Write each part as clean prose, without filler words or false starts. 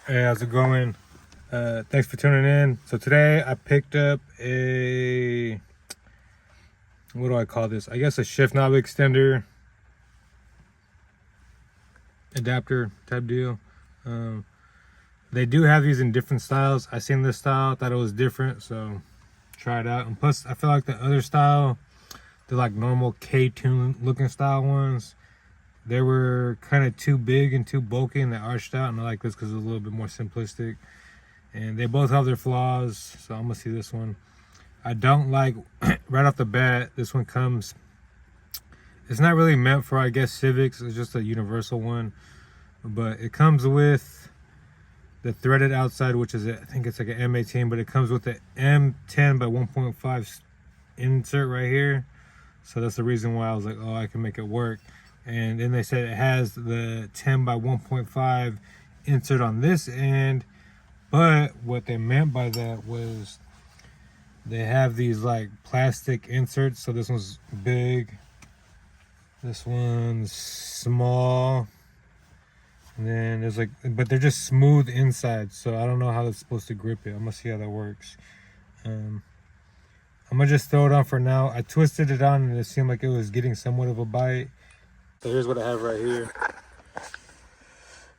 Hey, how's it going? Thanks for tuning in. So today I picked up a, what do I call this? I guess a shift knob extender adapter type deal. They do have these in different styles. I seen this style, thought it was different, so try it out. And plus, I feel like the other style, the like normal K-tune looking style ones, they were kind of too big and too bulky and they arched out, and I like this because it's a little bit more simplistic. And they both have their flaws, so I'm gonna see this one. I don't like, right off the bat, this one comes, it's not really meant for, I guess, Civics. It's just a universal one, but it comes with the threaded outside, which is, I think it's like an M18, but it comes with the M10 by 1.5 insert right here. So that's the reason why I was like, oh, I can make it work. And then they said it has the 10 by 1.5 insert on this end, but what they meant by that was they have these like plastic inserts. So this one's big, this one's small, and then there's like, but they're just smooth inside. So I don't know how that's supposed to grip it. I'm gonna see how that works. I'm gonna just throw it on for now. I twisted it on and it seemed like it was getting somewhat of a bite. So here's what I have right here.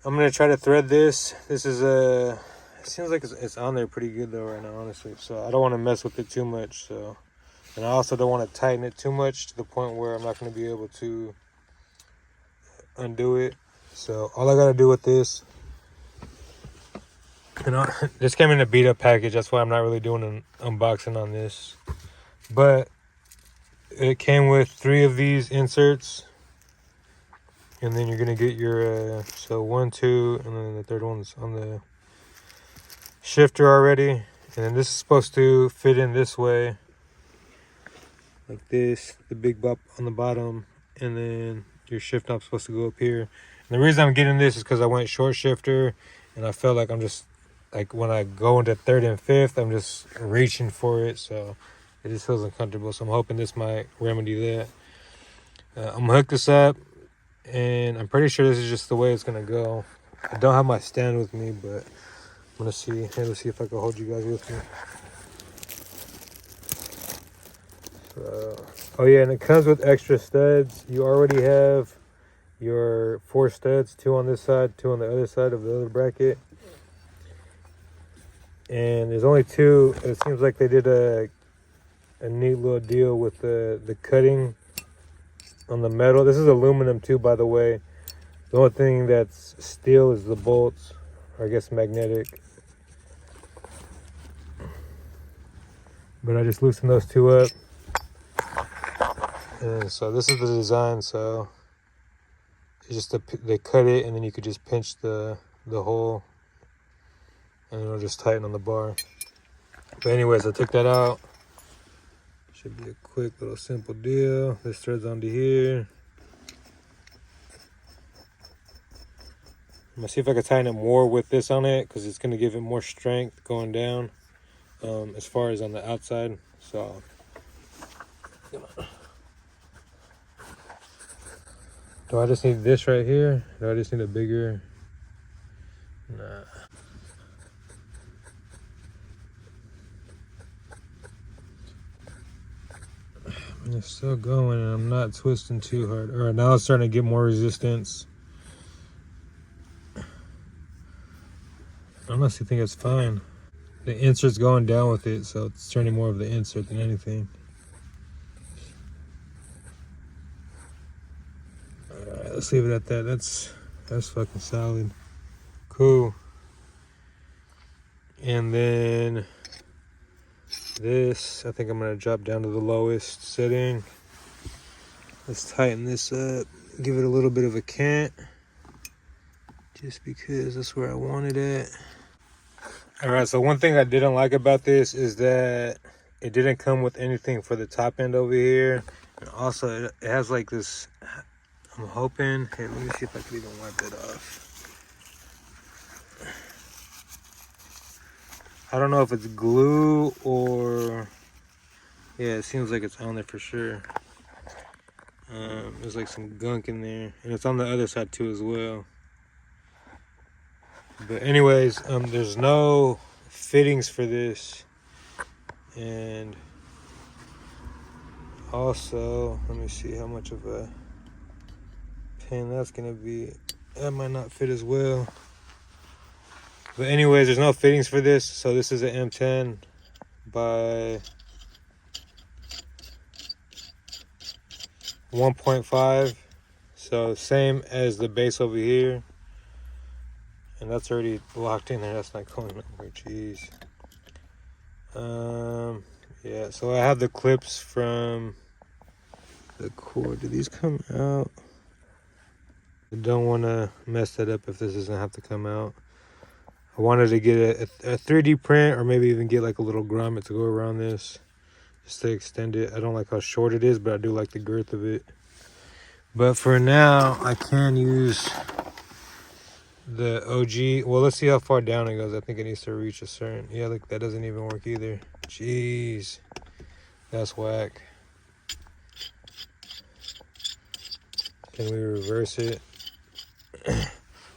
I'm gonna try to thread this. This is a, it seems like it's on there pretty good though right now, honestly. So I don't want to mess with it too much. So, and I also don't want to tighten it too much to the point where I'm not going to be able to undo it. So all I got to do with this, you know, this came in a beat up package. That's why I'm not really doing an unboxing on this. But it came with 3 of these inserts. And then you're going to get your, so 1, 2, and then the third one's on the shifter already. And then this is supposed to fit in this way, like this, the big bump on the bottom, and then your shift knob's supposed to go up here. And the reason I'm getting this is because I went short shifter, and I felt like I'm just, like when I go into 3rd and 5th, I'm just reaching for it, so it just feels uncomfortable. So I'm hoping this might remedy that. I'm gonna hook this up, and I'm pretty sure this is just the way it's gonna go. I don't have my stand with me, but I'm gonna see. Hey, let's see if I can hold you guys with me. So, oh yeah, and it comes with extra studs. You already have your 4 studs, 2 on this side, 2 on the other side of the other bracket. And there's only 2. It seems like they did a neat little deal with the cutting on the metal. This is aluminum too, by the way. The only thing that's steel is the bolts, or I guess magnetic. But I just loosened those 2 up. And so this is the design. So it's just they cut it, and then you could just pinch the hole, and it'll just tighten on the bar. But anyways, I took that out. Should be a quick little simple deal. This threads onto here. I'm gonna see if I can tighten it more with this on it, because it's gonna give it more strength going down, as far as on the outside. So do I just need this right here? Do I just need a bigger? Nah. It's still going, and I'm not twisting too hard. All right, now it's starting to get more resistance. I honestly think it's fine. The insert's going down with it, so it's turning more of the insert than anything. All right, let's leave it at that. That's fucking solid. Cool. And then this, I think I'm gonna drop down to the lowest setting. Let's tighten this up, give it a little bit of a cant, just because that's where I want it at. All right, so one thing I didn't like about this is that it didn't come with anything for the top end over here. And also it has like this, I'm hoping, okay, let me see if I can even wipe it off. I don't know if it's glue or, yeah, it seems like it's on there for sure. There's like some gunk in there, and it's on the other side too as well. But anyways, there's no fittings for this, and also let me see how much of a pin that's gonna be. That might not fit as well. But anyways, there's no fittings for this, so this is an M10 by 1.5, so same as the base over here, and that's already locked in there. That's not going nowhere. Jeez. Yeah, so I have the clips from the cord. Do these come out? I don't want to mess that up if this doesn't have to come out. I wanted to get a 3D print, or maybe even get like a little grommet to go around this, just to extend it. I don't like how short it is, but I do like the girth of it. But for now, I can use the OG. Well, let's see how far down it goes. I think it needs to reach a certain... Yeah, look, that doesn't even work either. Jeez. That's whack. Can we reverse it?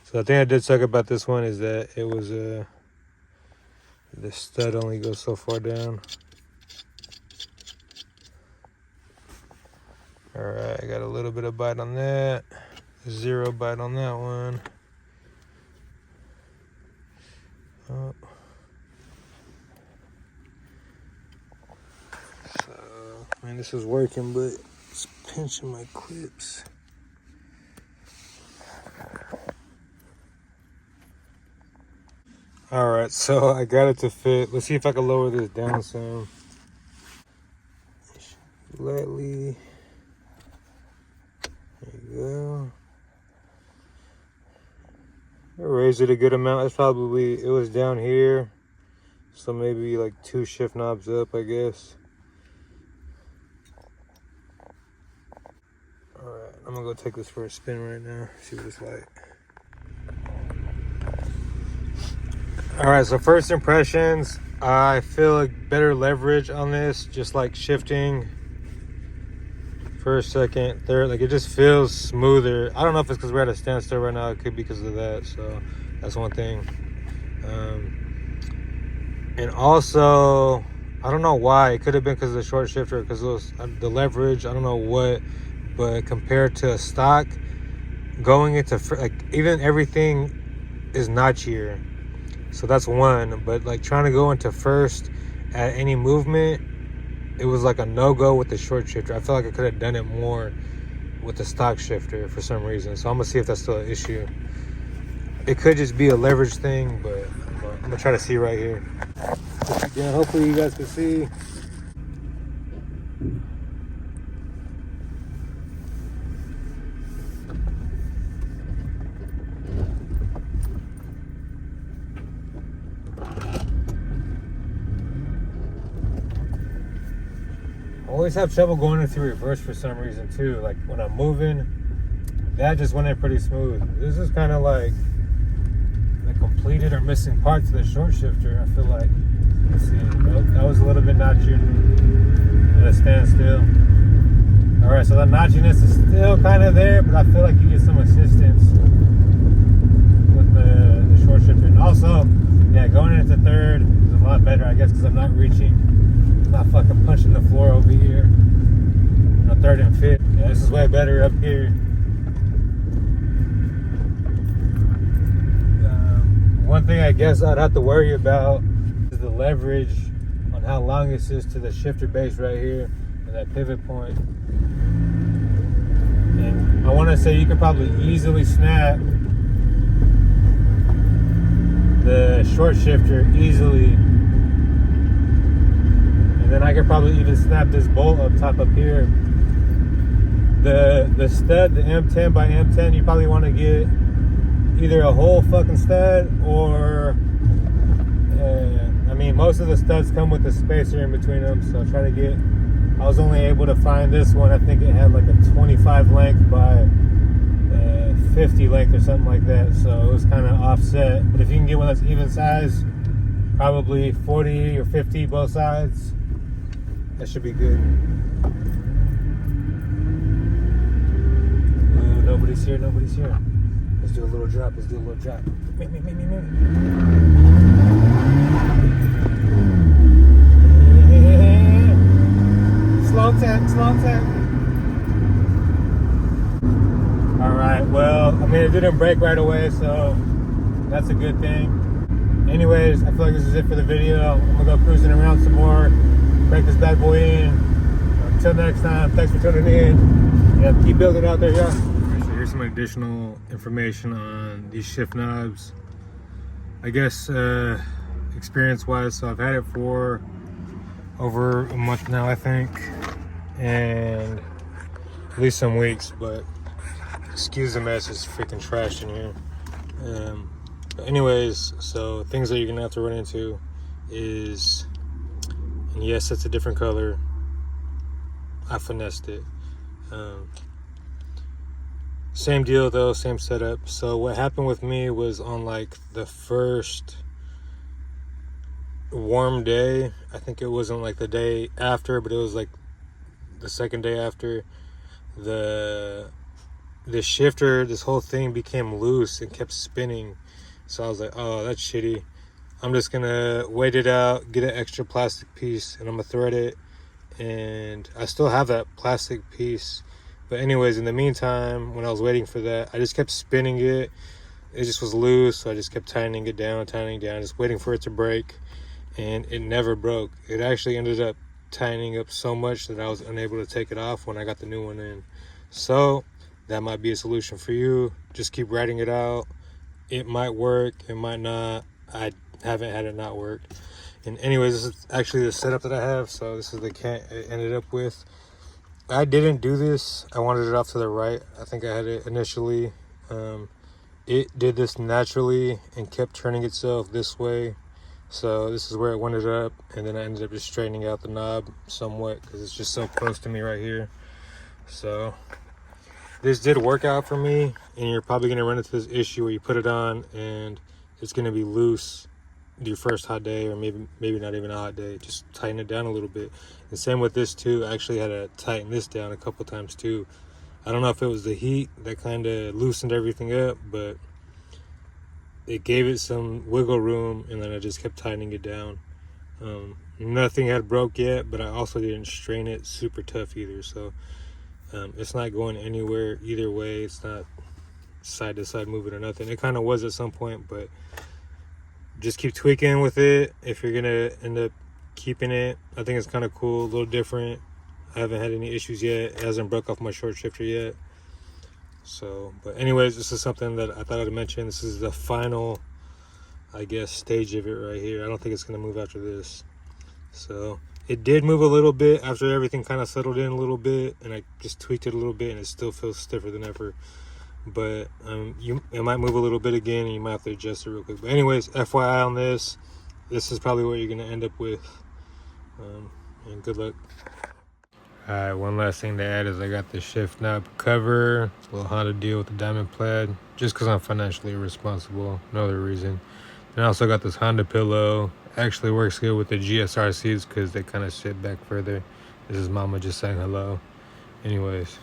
So the thing I did suck about this one is that it was the stud only goes so far down. All right, I got a little bit of bite on that. 0 bite on that one. Oh. So, I mean, this is working, but it's pinching my clips. All right, so I got it to fit. Let's see if I can lower this down some. Lightly. There you go. I raised it a good amount. It's probably, it was down here, so maybe like 2 shift knobs up, I guess. All right, I'm gonna go take this for a spin right now, see what it's like. All right, so first impressions, I feel like better leverage on this, just like shifting first, second, third, like it just feels smoother. I don't know if it's because we're at a standstill right now. It could be because of that, so that's one thing. And also, I don't know why. It could have been because of the short shifter, because the leverage, I don't know what, but compared to a stock, going into, like, even everything is notchier. So that's one, but like trying to go into first at any movement, it was like a no-go with the short shifter. I feel like I could have done it more with the stock shifter for some reason. So I'm gonna see if that's still an issue. It could just be a leverage thing, but I'm gonna try to see right here. Yeah, hopefully you guys can see. I always have trouble going into reverse for some reason too. Like when I'm moving, that just went in pretty smooth. This is kind of like the completed or missing parts of the short shifter. I feel like, let's see, that was a little bit notchier at a standstill. All right, so the notchiness is still kind of there, but I feel like you get some assistance with the short shifter. And also, yeah, going into third is a lot better, I guess, because I'm not reaching. Not fucking punching the floor over here. You know, third and fifth. Yeah, this is way better up here. One thing I guess I'd have to worry about is the leverage on how long this is to the shifter base right here and that pivot point. And I want to say you could probably easily snap the short shifter easily. Then I could probably even snap this bolt up top up here. The stud, the M10 by M10, you probably want to get either a whole fucking stud or, I mean, most of the studs come with a spacer in between them, so try to get, I was only able to find this one, I think it had like a 25 length by 50 length or something like that, so it was kind of offset. But if you can get one that's even size, probably 40 or 50 both sides, that should be good. Ooh, nobody's here, nobody's here. Let's do a little drop. Let's do a little drop. Me. Slow tap. All right. Well, I mean, it didn't break right away, so that's a good thing. Anyways, I feel like this is it for the video. I'm gonna go cruising around some more, break this bad boy in. Until next time, thanks for tuning in. Yeah, keep building out there, yeah. So here's some additional information on these shift knobs. I guess experience-wise, so I've had it for over a month now, I think, and at least some weeks. But excuse the mess, it's freaking trash in here. But anyways, so things that you're gonna have to run into is, and yes, it's a different color. I finessed it. Same deal though, same setup. So what happened with me was on like the first warm day, I think it wasn't like the day after, but it was like the second day after, the shifter, this whole thing became loose and kept spinning. So I was like, oh, that's shitty. I'm just gonna wait it out, get an extra plastic piece, and I'm gonna thread it. And I still have that plastic piece. But anyways, in the meantime, when I was waiting for that, I just kept spinning it. It just was loose, so I just kept tightening it down, just waiting for it to break. And it never broke. It actually ended up tightening up so much that I was unable to take it off when I got the new one in. So that might be a solution for you. Just keep writing it out. It might work, it might not. I haven't had it not work. And anyways, this is actually the setup that I have. So this is the can it ended up with. I didn't do this. I wanted it off to the right. I think I had it initially. It did this naturally and kept turning itself this way. So this is where it ended up. And then I ended up just straightening out the knob somewhat because it's just so close to me right here. So this did work out for me, and you're probably going to run into this issue where you put it on and it's going to be loose your first hot day, or maybe not even a hot day. Just tighten it down a little bit. And same with this too. I actually had to tighten this down a couple times too. I don't know if it was the heat that kind of loosened everything up, but it gave it some wiggle room, and then I just kept tightening it down. Nothing had broke yet, but I also didn't strain it super tough either. So it's not going anywhere either way. It's not side to side moving or nothing. It kind of was at some point, but just keep tweaking with it if you're gonna end up keeping it. I think it's kind of cool, a little different. I haven't had any issues yet. It hasn't broke off my short shifter yet. So, but anyways, this is something that I thought I'd mention. This is the final, I guess, stage of it right here. I don't think it's gonna move after this. So it did move a little bit after everything kind of settled in a little bit, and I just tweaked it a little bit, and it still feels stiffer than ever. But it might move a little bit again, and you might have to adjust it real quick. But anyways, FYI on this is probably what you're going to end up with. And good luck. Alright, one last thing to add is I got the shift knob cover, little Honda deal with the diamond plaid, just because I'm financially responsible, no other reason. And I also got this Honda pillow. Actually works good with the GSR seats because they kind of sit back further. This is Mama just saying hello. Anyways.